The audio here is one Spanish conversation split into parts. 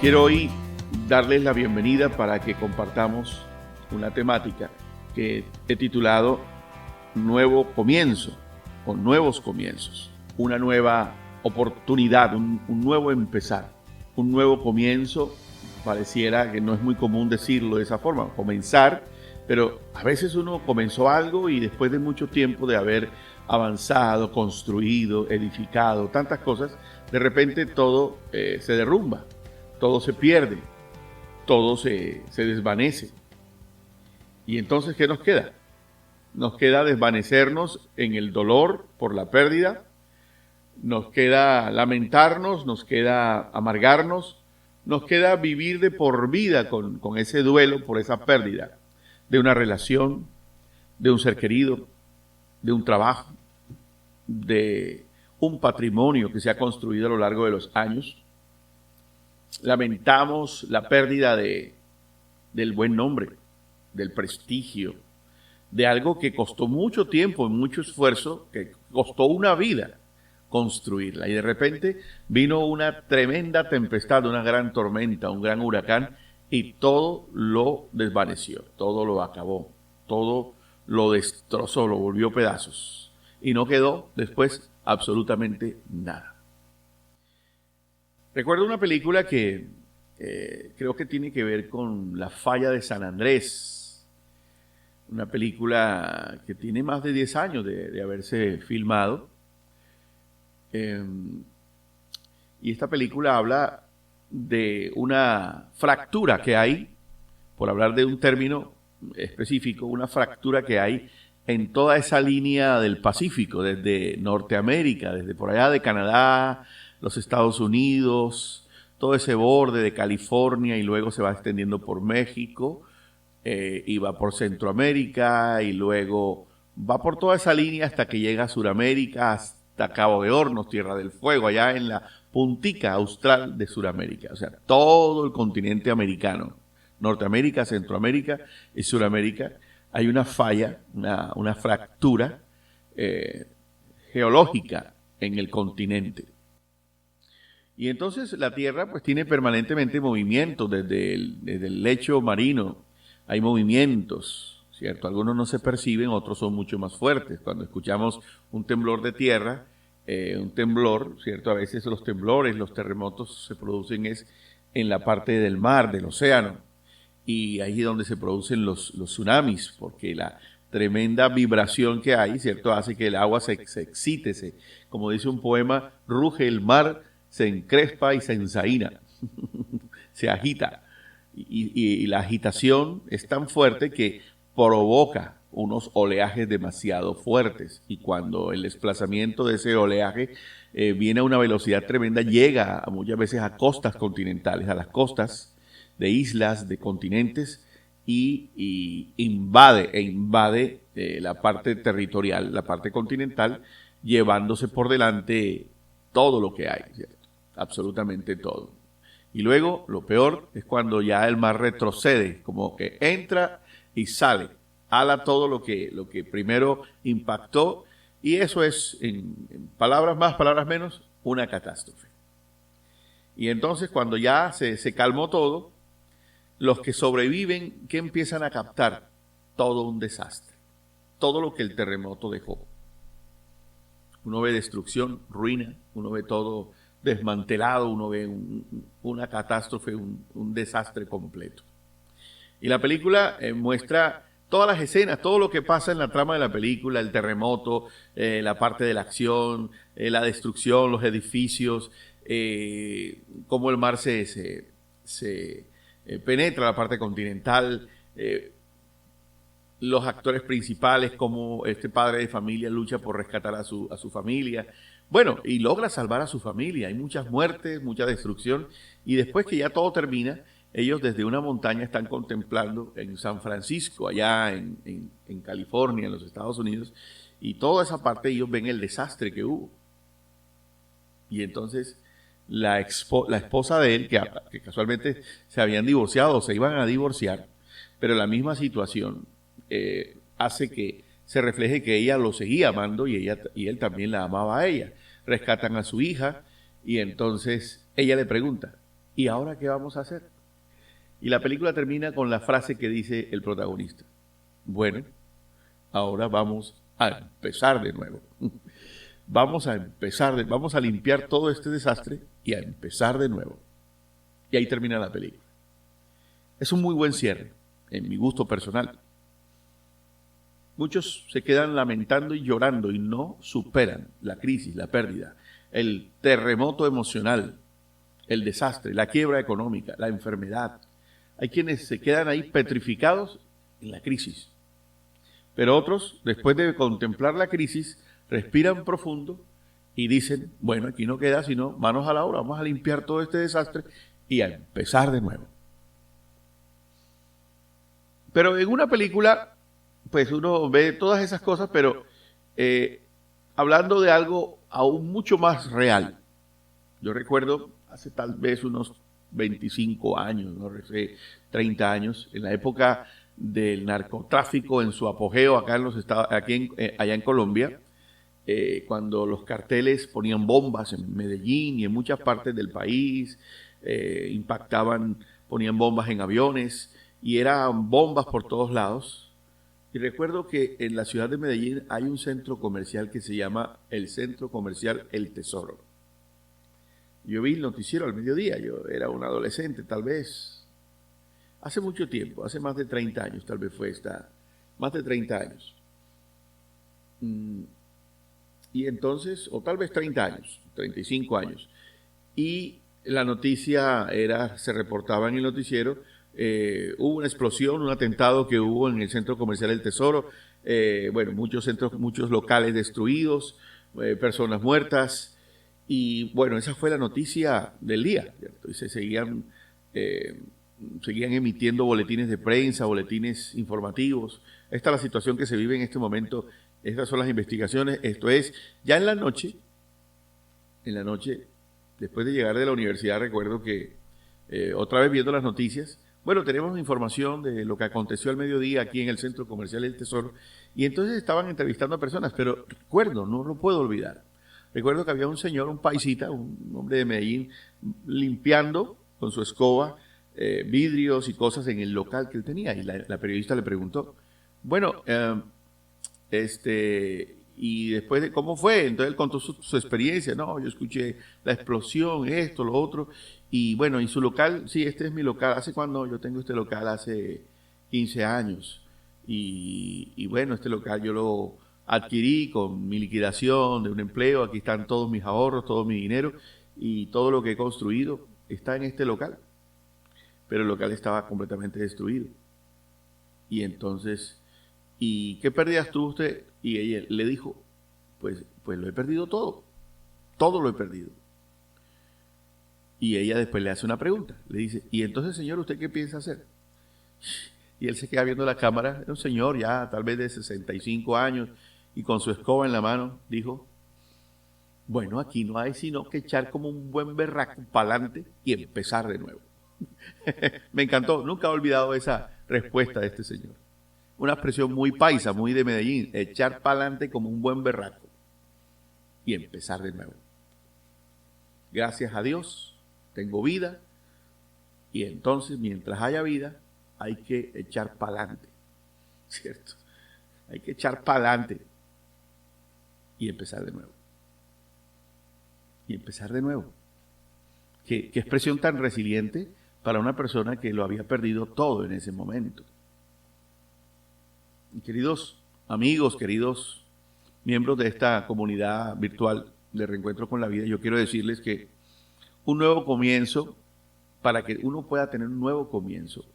Quiero hoy darles la bienvenida para que compartamos una temática que he titulado Nuevo Comienzo o Nuevos Comienzos. Una nueva oportunidad, un nuevo empezar, un nuevo comienzo. Pareciera que no es muy común decirlo de esa forma, comenzar, pero a veces uno comenzó algo y después de mucho tiempo de haber avanzado, construido, edificado, tantas cosas, de repente todo se derrumba, todo se pierde, todo se desvanece. Y entonces, ¿qué nos queda? Nos queda desvanecernos en el dolor por la pérdida, nos queda lamentarnos, nos queda amargarnos, nos queda vivir de por vida con ese duelo por esa pérdida de una relación, de un ser querido, de un trabajo, de un patrimonio que se ha construido a lo largo de los años. Lamentamos la pérdida del buen nombre, del prestigio, de algo que costó mucho tiempo y mucho esfuerzo, que costó una vida construirla. Y de repente vino una tremenda tempestad, una gran tormenta, un gran huracán, y todo lo desvaneció, todo lo acabó, todo lo destrozó, lo volvió pedazos. Y no quedó después absolutamente nada. Recuerdo una película que creo que tiene que ver con la falla de San Andrés. Una película que tiene más de 10 años de haberse filmado. Y esta película habla de una fractura que hay, por hablar de un término específico, una fractura que hay en toda esa línea del Pacífico, desde Norteamérica, desde por allá de Canadá, los Estados Unidos, todo ese borde de California y luego se va extendiendo por México, y va por Centroamérica y luego va por toda esa línea hasta que llega a Sudamérica, hasta Cabo de Hornos, Tierra del Fuego, allá en la puntica austral de Sudamérica. O sea, todo el continente americano, Norteamérica, Centroamérica y Sudamérica, hay una falla, una fractura geológica en el continente. Y entonces la Tierra pues tiene permanentemente movimientos desde el lecho marino. Hay movimientos, ¿cierto? Algunos no se perciben, otros son mucho más fuertes. Cuando escuchamos un temblor de tierra, un temblor, ¿cierto? A veces los temblores, los terremotos se producen en la parte del mar, del océano. Y ahí es donde se producen los tsunamis, porque la tremenda vibración que hay, ¿cierto? Hace que el agua se excite, como dice un poema, ruge el mar, se encrespa y se ensaína, se agita. Y la agitación es tan fuerte que provoca unos oleajes demasiado fuertes. Y cuando el desplazamiento de ese oleaje viene a una velocidad tremenda, llega muchas veces a costas continentales, a las costas de islas, de continentes, y invade la parte territorial, la parte continental, llevándose por delante todo lo que hay, ¿cierto? Absolutamente todo. Y luego, lo peor es cuando ya el mar retrocede, como que entra y sale, ala todo lo que primero impactó, y eso es, en palabras más, palabras menos, una catástrofe. Y entonces, cuando ya se calmó todo, los que sobreviven, ¿qué empiezan a captar? Todo un desastre, todo lo que el terremoto dejó. Uno ve destrucción, ruina, uno ve todo desmantelado, uno ve una catástrofe, un desastre completo. Y la película muestra todas las escenas, todo lo que pasa en la trama de la película, el terremoto, la parte de la acción, la destrucción, los edificios, cómo el mar se penetra la parte continental, los actores principales, cómo este padre de familia lucha por rescatar a su familia. Bueno, y logra salvar a su familia. Hay muchas muertes, mucha destrucción. Y después que ya todo termina, ellos desde una montaña están contemplando en San Francisco, allá en California, en los Estados Unidos. Y toda esa parte ellos ven el desastre que hubo. Y entonces la esposa de él, que casualmente se habían divorciado o se iban a divorciar, pero la misma situación hace que se refleje que ella lo seguía amando y él también la amaba a ella. Rescatan a su hija y entonces ella le pregunta, ¿Y ahora qué vamos a hacer? Y la película termina con la frase que dice el protagonista. Bueno, ahora vamos a empezar de nuevo. Vamos a limpiar todo este desastre y a empezar de nuevo. Y ahí termina la película. Es un muy buen cierre, en mi gusto personal. Muchos se quedan lamentando y llorando y no superan la crisis, la pérdida, el terremoto emocional, el desastre, la quiebra económica, la enfermedad. Hay quienes se quedan ahí petrificados en la crisis. Pero otros, después de contemplar la crisis, respiran profundo y dicen, bueno, aquí no queda sino manos a la obra, vamos a limpiar todo este desastre y a empezar de nuevo. Pero en una película, pues uno ve todas esas cosas, pero hablando de algo aún mucho más real. Yo recuerdo hace tal vez unos 25 años, no sé, 30 años, en la época del narcotráfico en su apogeo acá en los estados, allá en Colombia, cuando los carteles ponían bombas en Medellín y en muchas partes del país, ponían bombas en aviones y eran bombas por todos lados. Y recuerdo que en la ciudad de Medellín hay un centro comercial que se llama el Centro Comercial El Tesoro. Yo vi el noticiero al mediodía, yo era un adolescente tal vez, hace mucho tiempo, hace más de 30 años tal vez más de 30 años. Y entonces, o tal vez 30 años, 35 años. Y la noticia se reportaba en el noticiero, hubo una explosión, un atentado que hubo en el Centro Comercial El Tesoro, muchos locales destruidos, personas muertas. Y bueno, esa fue la noticia del día, ¿cierto? Y se seguían emitiendo boletines de prensa, boletines informativos. Esta es la situación que se vive en este momento. Estas son las investigaciones. Esto es, ya en la noche, después de llegar de la universidad, recuerdo que otra vez viendo las noticias, bueno, tenemos información de lo que aconteció al mediodía aquí en el Centro Comercial El Tesoro, y entonces estaban entrevistando a personas, pero recuerdo, no lo puedo olvidar. Recuerdo que había un señor, un paisita, un hombre de Medellín, limpiando con su escoba vidrios y cosas en el local que él tenía. Y la periodista le preguntó, bueno, y después de cómo fue, entonces él contó su experiencia. No, yo escuché la explosión, esto, lo otro. Y bueno, y su local, sí, este es mi local. ¿Hace cuándo? Yo tengo este local hace 15 años. Y bueno, este local yo lo adquirí con mi liquidación de un empleo. Aquí están todos mis ahorros, todo mi dinero y todo lo que he construido está en este local. Pero el local estaba completamente destruido. Y entonces, ¿y qué pérdidas tuvo usted? Y ella le dijo, pues lo he perdido todo lo he perdido. Y ella después le hace una pregunta, le dice, y entonces, señor, ¿usted qué piensa hacer? Y él se queda viendo la cámara, era un señor ya tal vez de 65 años, y con su escoba en la mano, dijo, bueno, aquí no hay sino que echar como un buen berraco para adelante y empezar de nuevo. Me encantó, nunca he olvidado esa respuesta de este señor. Una expresión muy paisa, muy de Medellín, echar para adelante como un buen berraco y empezar de nuevo. Gracias a Dios, tengo vida, y entonces, mientras haya vida, hay que echar para adelante, ¿cierto? Hay que echar para adelante y empezar de nuevo. Y empezar de nuevo. ¿Qué expresión tan resiliente para una persona que lo había perdido todo en ese momento? Y queridos amigos, queridos miembros de esta comunidad virtual de Reencuentro con la Vida, yo quiero decirles que un nuevo comienzo, para que uno pueda tener un nuevo comienzo,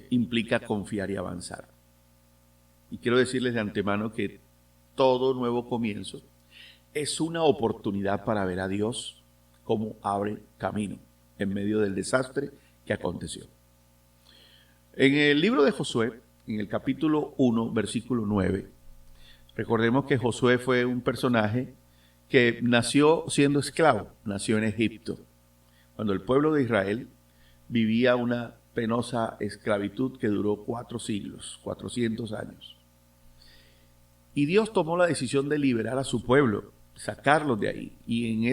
implica confiar y avanzar. Y quiero decirles de antemano que todo nuevo comienzo es una oportunidad para ver a Dios cómo abre camino en medio del desastre que aconteció. En el libro de Josué, en el capítulo 1, versículo 9, recordemos que Josué fue un personaje que nació siendo esclavo, nació en Egipto, cuando el pueblo de Israel vivía una penosa esclavitud que duró 4 siglos, 400 años. Y Dios tomó la decisión de liberar a su pueblo, sacarlos de ahí. Y en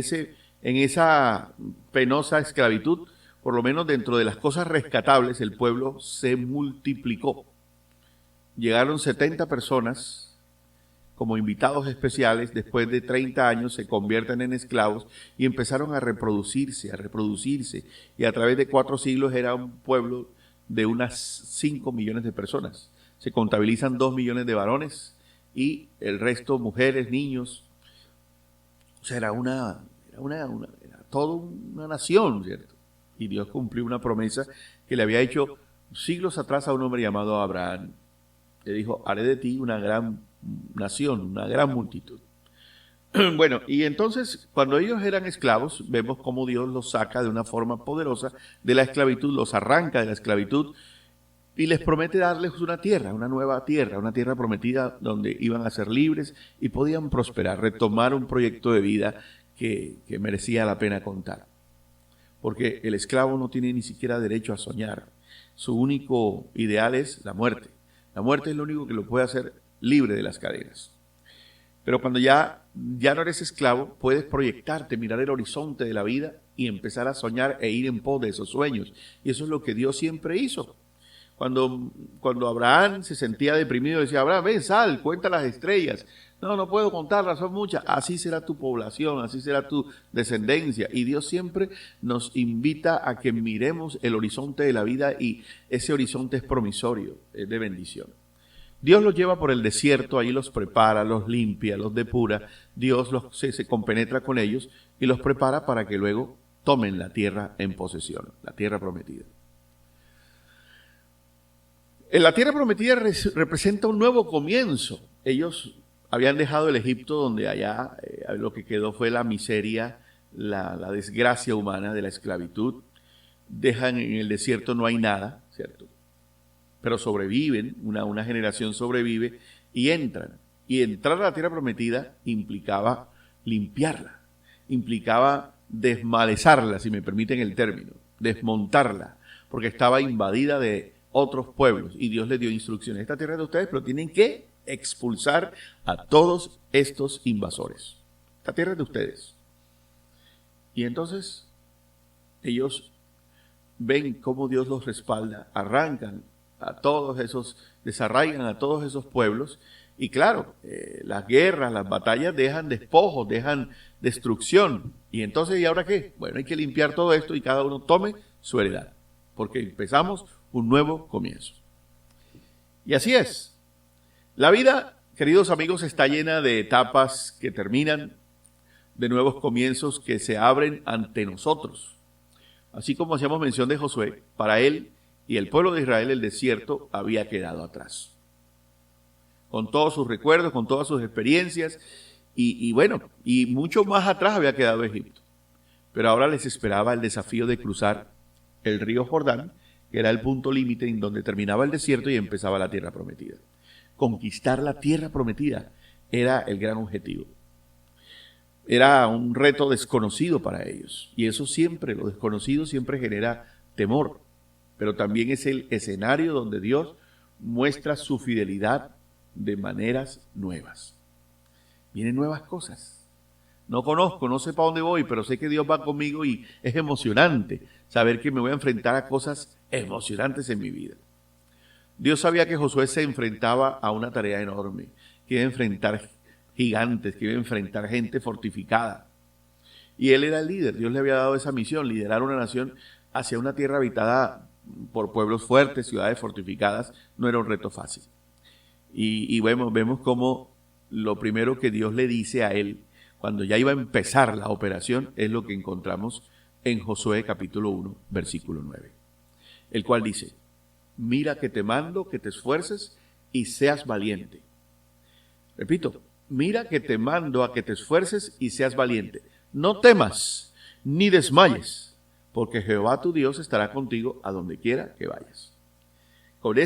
en esa penosa esclavitud, por lo menos dentro de las cosas rescatables, el pueblo se multiplicó. Llegaron 70 personas como invitados especiales, después de 30 años se convierten en esclavos y empezaron a reproducirse, y a través de 4 siglos era un pueblo de unas 5 millones de personas. Se contabilizan 2 millones de varones y el resto mujeres, niños. O sea, era toda una nación, ¿cierto? Y Dios cumplió una promesa que le había hecho siglos atrás a un hombre llamado Abraham. Le dijo, haré de ti una gran nación, una gran multitud. Bueno, y entonces cuando ellos eran esclavos, vemos cómo Dios los saca de una forma poderosa de la esclavitud, los arranca de la esclavitud y les promete darles una tierra, una nueva tierra, una tierra prometida donde iban a ser libres y podían prosperar, retomar un proyecto de vida que merecía la pena contar. Porque el esclavo no tiene ni siquiera derecho a soñar. Su único ideal es la muerte. La muerte es lo único que lo puede hacer libre de las cadenas. Pero cuando ya no eres esclavo, puedes proyectarte, mirar el horizonte de la vida y empezar a soñar e ir en pos de esos sueños. Y eso es lo que Dios siempre hizo. Cuando Abraham se sentía deprimido, decía, Abraham, ven, sal, cuenta las estrellas. No puedo contarlas, son muchas. Así será tu población, así será tu descendencia. Y Dios siempre nos invita a que miremos el horizonte de la vida y ese horizonte es promisorio, es de bendición. Dios los lleva por el desierto, ahí los prepara, los limpia, los depura. Dios se compenetra con ellos y los prepara para que luego tomen la tierra en posesión, la tierra prometida. La tierra prometida representa un nuevo comienzo. Ellos habían dejado el Egipto donde allá lo que quedó fue la miseria, la desgracia humana de la esclavitud. Dejan en el desierto, no hay nada, ¿cierto? Pero sobreviven, una generación sobrevive y entran. Y entrar a la tierra prometida implicaba limpiarla, implicaba desmalezarla, si me permiten el término, desmontarla, porque estaba invadida de otros pueblos y Dios les dio instrucciones. Esta tierra es de ustedes, pero tienen que expulsar a todos estos invasores. Esta tierra es de ustedes. Y entonces ellos ven cómo Dios los respalda, arrancan a todos esos, desarraigan a todos esos pueblos y claro, las guerras, las batallas dejan despojos, dejan destrucción. Y entonces, ¿y ahora qué? Bueno, hay que limpiar todo esto y cada uno tome su heredad, porque empezamos un nuevo comienzo. Y así es. La vida, queridos amigos, está llena de etapas que terminan, de nuevos comienzos que se abren ante nosotros. Así como hacíamos mención de Josué, para él y el pueblo de Israel el desierto había quedado atrás. Con todos sus recuerdos, con todas sus experiencias, y mucho más atrás había quedado Egipto. Pero ahora les esperaba el desafío de cruzar el río Jordán, que era el punto límite en donde terminaba el desierto y empezaba la tierra prometida. Conquistar la tierra prometida era el gran objetivo. Era un reto desconocido para ellos. Y eso siempre, lo desconocido siempre genera temor. Pero también es el escenario donde Dios muestra su fidelidad de maneras nuevas. Vienen nuevas cosas. No conozco, no sé para dónde voy, pero sé que Dios va conmigo y es emocionante saber que me voy a enfrentar a cosas emocionantes en mi vida. Dios sabía que Josué se enfrentaba a una tarea enorme, que iba a enfrentar gigantes, que iba a enfrentar gente fortificada. Y él era el líder, Dios le había dado esa misión, liderar una nación hacia una tierra habitada por pueblos fuertes, ciudades fortificadas, no era un reto fácil. Y vemos cómo lo primero que Dios le dice a él, cuando ya iba a empezar la operación, es lo que encontramos en Josué capítulo 1, versículo 9. El cual dice, mira que te mando que te esfuerces y seas valiente. Repito, mira que te mando a que te esfuerces y seas valiente. No temas ni desmayes, porque Jehová tu Dios estará contigo a donde quiera que vayas. Con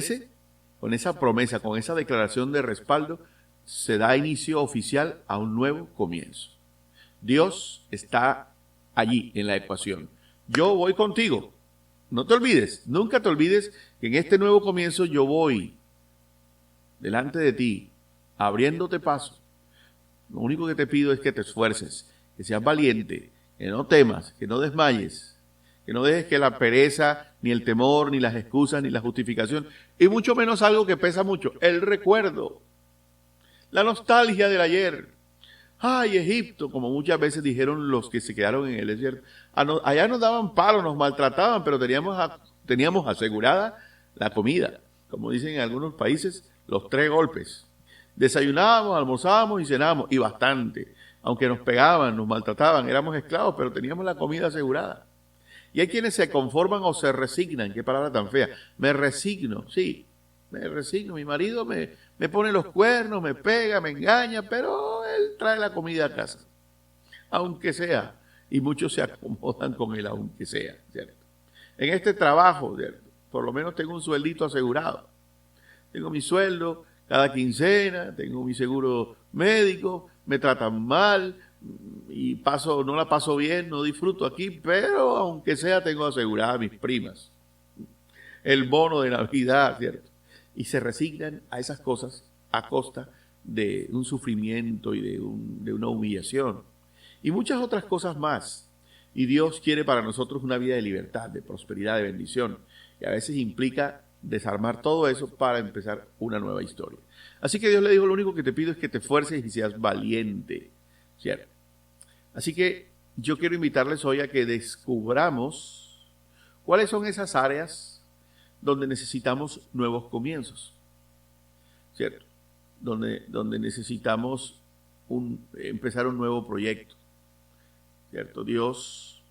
esa promesa, con esa declaración de respaldo, se da inicio oficial a un nuevo comienzo. Dios está allí en la ecuación. Yo voy contigo. No te olvides, nunca te olvides que en este nuevo comienzo yo voy delante de ti, abriéndote paso. Lo único que te pido es que te esfuerces, que seas valiente, que no temas, que no desmayes, que no dejes que la pereza, ni el temor, ni las excusas, ni la justificación, y mucho menos algo que pesa mucho, el recuerdo, la nostalgia del ayer. Ay, Egipto, como muchas veces dijeron los que se quedaron en el desierto. Allá nos daban palos, nos maltrataban, pero teníamos asegurada la comida. Como dicen en algunos países, los 3 golpes. Desayunábamos, almorzábamos y cenábamos, y bastante. Aunque nos pegaban, nos maltrataban, éramos esclavos, pero teníamos la comida asegurada. Y hay quienes se conforman o se resignan, qué palabra tan fea. Me resigno, sí, me resigno. Mi marido me pone los cuernos, me pega, me engaña, pero él trae la comida a casa. Aunque sea. Y muchos se acomodan con él, aunque sea, ¿cierto? En este trabajo, ¿cierto? Por lo menos tengo un sueldito asegurado. Tengo mi sueldo cada quincena, tengo mi seguro médico, me tratan mal y no la paso bien, no disfruto aquí, pero aunque sea tengo asegurada a mis primas. El bono de Navidad, ¿cierto? Y se resignan a esas cosas a costa de un sufrimiento y de una humillación. Y muchas otras cosas más. Y Dios quiere para nosotros una vida de libertad, de prosperidad, de bendición. Y a veces implica desarmar todo eso para empezar una nueva historia. Así que Dios le dijo, lo único que te pido es que te esfuerces y seas valiente, ¿cierto? Así que yo quiero invitarles hoy a que descubramos cuáles son esas áreas donde necesitamos nuevos comienzos, ¿cierto? Donde necesitamos empezar un nuevo proyecto, ¿cierto? Dios,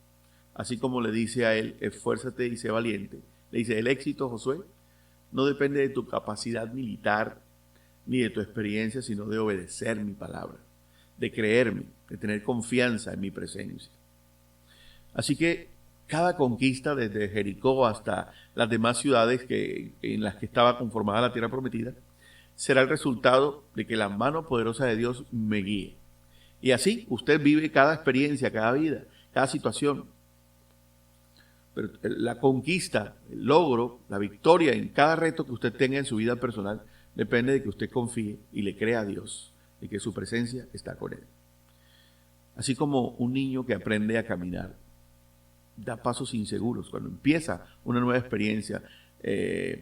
así como le dice a él, esfuérzate y sé valiente, le dice, el éxito, Josué, no depende de tu capacidad militar ni de tu experiencia, sino de obedecer mi palabra, de creerme, de tener confianza en mi presencia. Así que cada conquista, desde Jericó hasta las demás ciudades en las que estaba conformada la tierra prometida, será el resultado de que la mano poderosa de Dios me guíe. Y así usted vive cada experiencia, cada vida, cada situación. Pero la conquista, el logro, la victoria en cada reto que usted tenga en su vida personal depende de que usted confíe y le crea a Dios, de que su presencia está con él. Así como un niño que aprende a caminar, da pasos inseguros. Cuando empieza una nueva experiencia,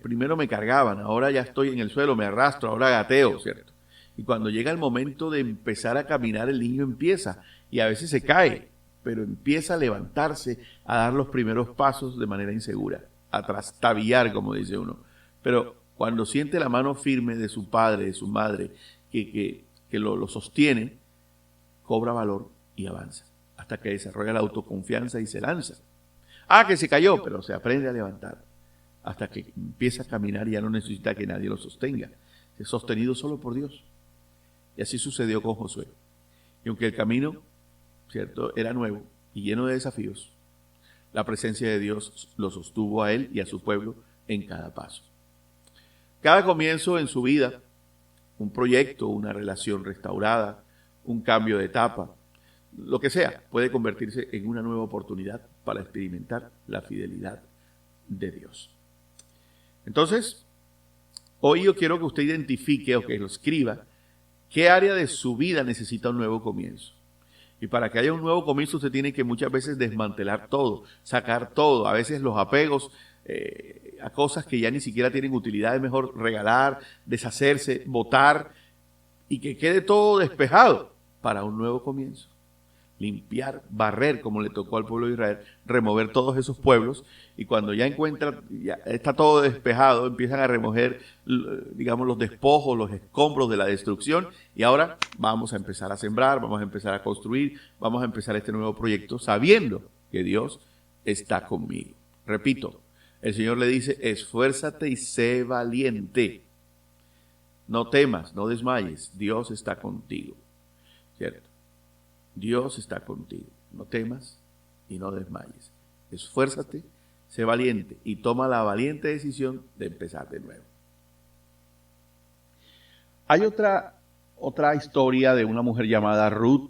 primero me cargaban, ahora ya estoy en el suelo, me arrastro, ahora gateo, ¿cierto? Y cuando llega el momento de empezar a caminar, el niño empieza, y a veces se cae, pero empieza a levantarse, a dar los primeros pasos de manera insegura, a trastabillar, como dice uno. Pero cuando siente la mano firme de su padre, de su madre, que lo sostiene, cobra valor y avanza, hasta que desarrolla la autoconfianza y se lanza. Que se cayó, pero se aprende a levantar, hasta que empieza a caminar y ya no necesita que nadie lo sostenga. Es sostenido solo por Dios. Y así sucedió con Josué. Y aunque el camino, ¿cierto?, era nuevo y lleno de desafíos, la presencia de Dios lo sostuvo a él y a su pueblo en cada paso. Cada comienzo en su vida, un proyecto, una relación restaurada, un cambio de etapa, lo que sea, puede convertirse en una nueva oportunidad para experimentar la fidelidad de Dios. Entonces, hoy yo quiero que usted identifique o que lo escriba qué área de su vida necesita un nuevo comienzo. Y para que haya un nuevo comienzo usted tiene que muchas veces desmantelar todo, sacar todo. A veces los apegos a cosas que ya ni siquiera tienen utilidad es mejor regalar, deshacerse, botar y que quede todo despejado para un nuevo comienzo. Limpiar, barrer, como le tocó al pueblo de Israel, remover todos esos pueblos, y cuando ya está todo despejado, empiezan a remover, digamos, los despojos, los escombros de la destrucción, y ahora vamos a empezar a sembrar, vamos a empezar a construir, vamos a empezar este nuevo proyecto, sabiendo que Dios está conmigo. Repito, el Señor le dice, esfuérzate y sé valiente. No temas, no desmayes, Dios está contigo, ¿cierto? Dios está contigo. No temas y no desmayes. Esfuérzate, sé valiente y toma la valiente decisión de empezar de nuevo. Hay otra historia de una mujer llamada Ruth,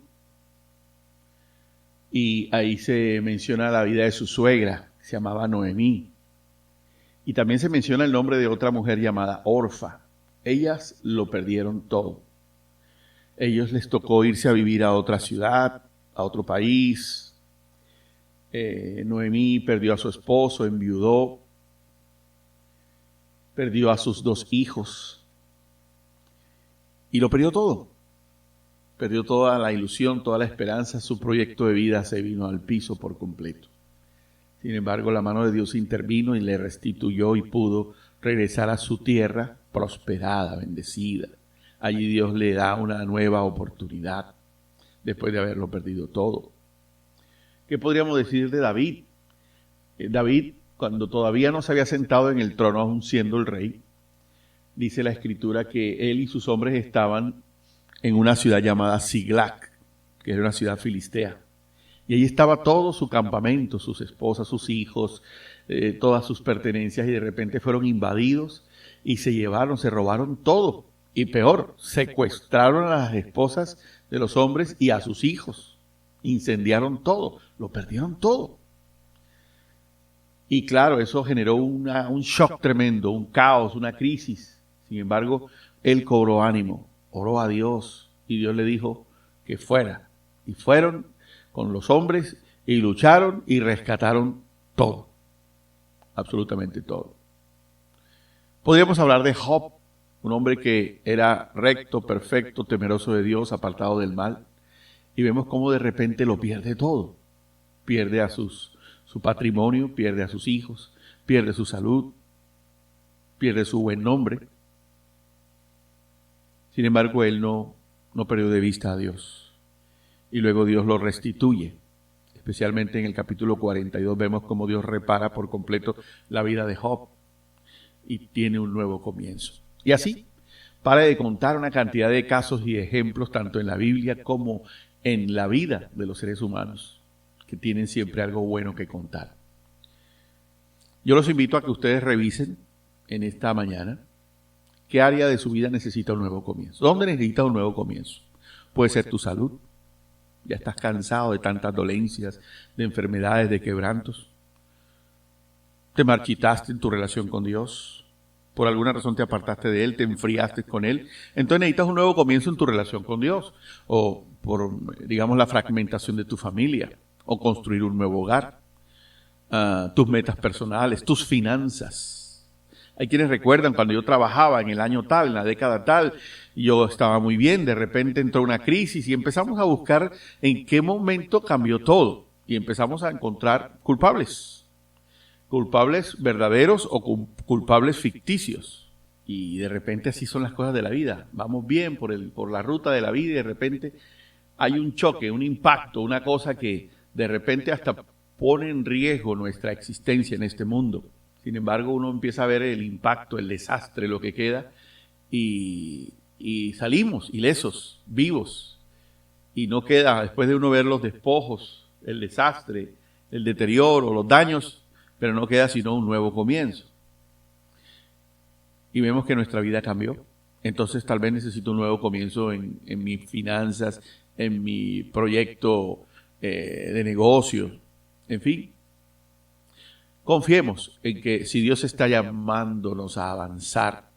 y ahí se menciona la vida de su suegra, que se llamaba Noemí. Y también se menciona el nombre de otra mujer llamada Orfa. Ellas lo perdieron todo. Ellos les tocó irse a vivir a otra ciudad, a otro país, Noemí perdió a su esposo, enviudó, perdió a sus 2 hijos y lo perdió todo. Perdió toda la ilusión, toda la esperanza, su proyecto de vida se vino al piso por completo. Sin embargo, la mano de Dios intervino y le restituyó y pudo regresar a su tierra prosperada, bendecida. Allí Dios le da una nueva oportunidad después de haberlo perdido todo. ¿Qué podríamos decir de David? David, cuando todavía no se había sentado en el trono, aún siendo el rey, dice la Escritura que él y sus hombres estaban en una ciudad llamada Siglac, que era una ciudad filistea. Y allí estaba todo su campamento, sus esposas, sus hijos, todas sus pertenencias, y de repente fueron invadidos y se robaron todo. Y peor, secuestraron a las esposas de los hombres y a sus hijos. Incendiaron todo, lo perdieron todo. Y claro, eso generó un shock tremendo, un caos, una crisis. Sin embargo, él cobró ánimo, oró a Dios y Dios le dijo que fuera. Y fueron con los hombres y lucharon y rescataron todo, absolutamente todo. Podríamos hablar de Job, un hombre que era recto, perfecto, temeroso de Dios, apartado del mal, y vemos cómo de repente lo pierde todo. Pierde a su patrimonio, pierde a sus hijos, pierde su salud, pierde su buen nombre. Sin embargo, él no perdió de vista a Dios. Y luego Dios lo restituye. Especialmente en el capítulo 42 vemos cómo Dios repara por completo la vida de Job y tiene un nuevo comienzo. Y así, para de contar una cantidad de casos y ejemplos, tanto en la Biblia como en la vida de los seres humanos, que tienen siempre algo bueno que contar. Yo los invito a que ustedes revisen en esta mañana qué área de su vida necesita un nuevo comienzo. ¿Dónde necesita un nuevo comienzo? Puede ser tu salud. Ya estás cansado de tantas dolencias, de enfermedades, de quebrantos. Te marchitaste en tu relación con Dios. Por alguna razón te apartaste de Él, te enfriaste con Él. Entonces necesitas un nuevo comienzo en tu relación con Dios. O por, digamos, la fragmentación de tu familia. O construir un nuevo hogar. Tus metas personales, tus finanzas. Hay quienes recuerdan cuando yo trabajaba en el año tal, en la década tal, yo estaba muy bien, de repente entró una crisis y empezamos a buscar en qué momento cambió todo. Y empezamos a encontrar culpables verdaderos o culpables ficticios. Y de repente así son las cosas de la vida. Vamos bien por la ruta de la vida y de repente hay un choque, un impacto, una cosa que de repente hasta pone en riesgo nuestra existencia en este mundo. Sin embargo, uno empieza a ver el impacto, el desastre, lo que queda, y salimos ilesos, vivos. Y no queda, después de uno ver los despojos, el desastre, el deterioro, los daños, pero no queda sino un nuevo comienzo. Y vemos que nuestra vida cambió. Entonces tal vez necesito un nuevo comienzo en mis finanzas, en mi proyecto de negocio, en fin. Confiemos en que si Dios está llamándonos a avanzar,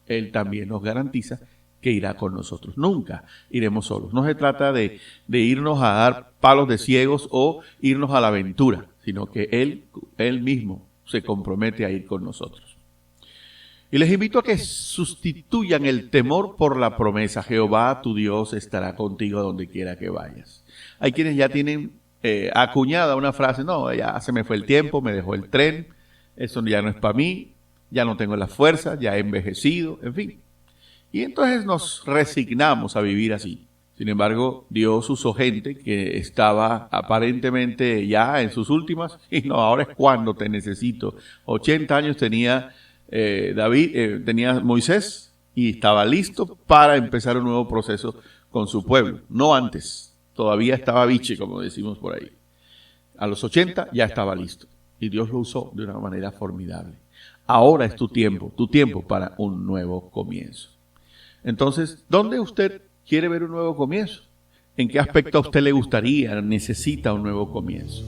Él también nos garantiza que irá con nosotros. Nunca iremos solos. No se trata de irnos a dar palos de ciegos o irnos a la aventura, sino que Él mismo se compromete a ir con nosotros. Y les invito a que sustituyan el temor por la promesa. Jehová tu Dios estará contigo donde quiera que vayas. Hay quienes ya tienen acuñada una frase: no, ya se me fue el tiempo, me dejó el tren, eso ya no es para mí, ya no tengo las fuerzas, ya he envejecido, en fin. Y entonces nos resignamos a vivir así. Sin embargo, Dios usó gente que estaba aparentemente ya en sus últimas, y no, ahora es cuando te necesito. 80 años tenía tenía Moisés y estaba listo para empezar un nuevo proceso con su pueblo, no antes. Todavía estaba biche, como decimos por ahí. A los 80 ya estaba listo. Y Dios lo usó de una manera formidable. Ahora es tu tiempo para un nuevo comienzo. Entonces, ¿dónde usted quiere ver un nuevo comienzo? ¿En qué aspecto a usted le gustaría, necesita un nuevo comienzo?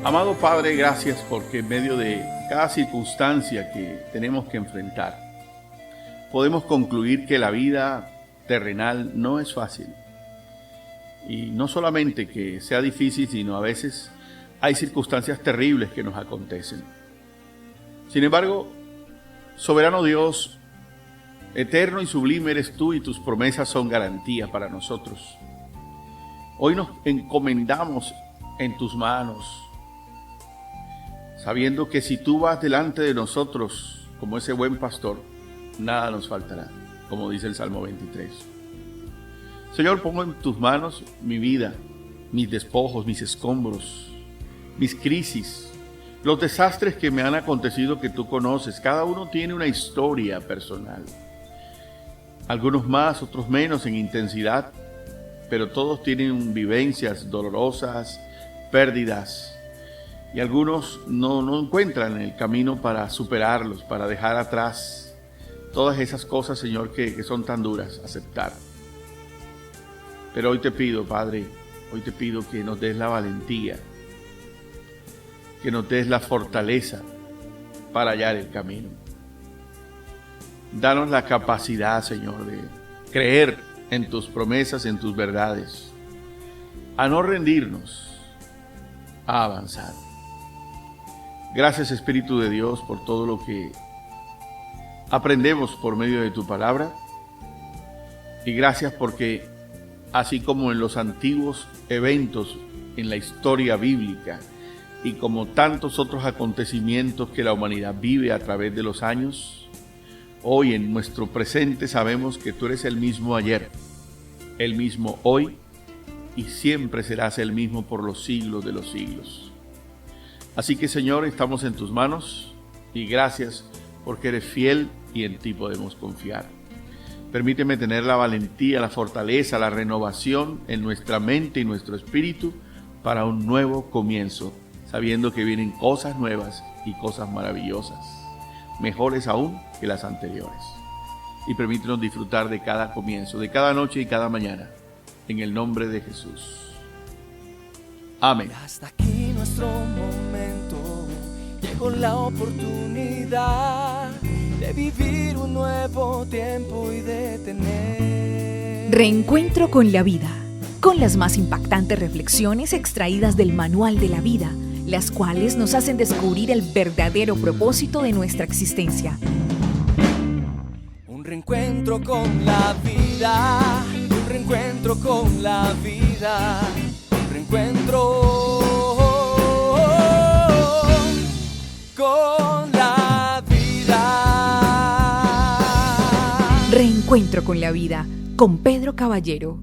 Amado Padre, gracias porque en medio de cada circunstancia que tenemos que enfrentar, podemos concluir que la vida terrenal no es fácil. Y no solamente que sea difícil, sino a veces hay circunstancias terribles que nos acontecen. Sin embargo, soberano Dios, eterno y sublime eres tú y tus promesas son garantía para nosotros. Hoy nos encomendamos en tus manos, sabiendo que si tú vas delante de nosotros como ese buen pastor, nada nos faltará, como dice el Salmo 23. Señor, pongo en tus manos mi vida, mis despojos, mis escombros, mis crisis, los desastres que me han acontecido que tú conoces. Cada uno tiene una historia personal. Algunos más, otros menos en intensidad, pero todos tienen vivencias dolorosas, pérdidas, y algunos no encuentran el camino para superarlos, para dejar atrás todas esas cosas, Señor, que son tan duras aceptar. Pero hoy te pido, Padre, hoy te pido que nos des la valentía, que nos des la fortaleza para hallar el camino. Danos la capacidad, Señor, de creer en tus promesas, en tus verdades, a no rendirnos, a avanzar. Gracias, Espíritu de Dios, por todo lo que aprendemos por medio de tu palabra. Y gracias porque, así como en los antiguos eventos en la historia bíblica y como tantos otros acontecimientos que la humanidad vive a través de los años, hoy en nuestro presente sabemos que tú eres el mismo ayer, el mismo hoy y siempre serás el mismo por los siglos de los siglos. Así que, Señor, estamos en tus manos y gracias porque eres fiel y en ti podemos confiar. Permíteme tener la valentía, la fortaleza, la renovación en nuestra mente y nuestro espíritu para un nuevo comienzo, sabiendo que vienen cosas nuevas y cosas maravillosas, mejores aún que las anteriores. Y permítenos disfrutar de cada comienzo, de cada noche y cada mañana, en el nombre de Jesús. Amén. Hasta aquí nuestro momento, llegó la oportunidad de vivir un nuevo tiempo y de tener Reencuentro con la vida, con las más impactantes reflexiones extraídas del Manual de la Vida, las cuales nos hacen descubrir el verdadero propósito de nuestra existencia. un reencuentro con la vida, un reencuentro con la vida, un reencuentro con la vida. Reencuentro con la vida, con Pedro Caballero.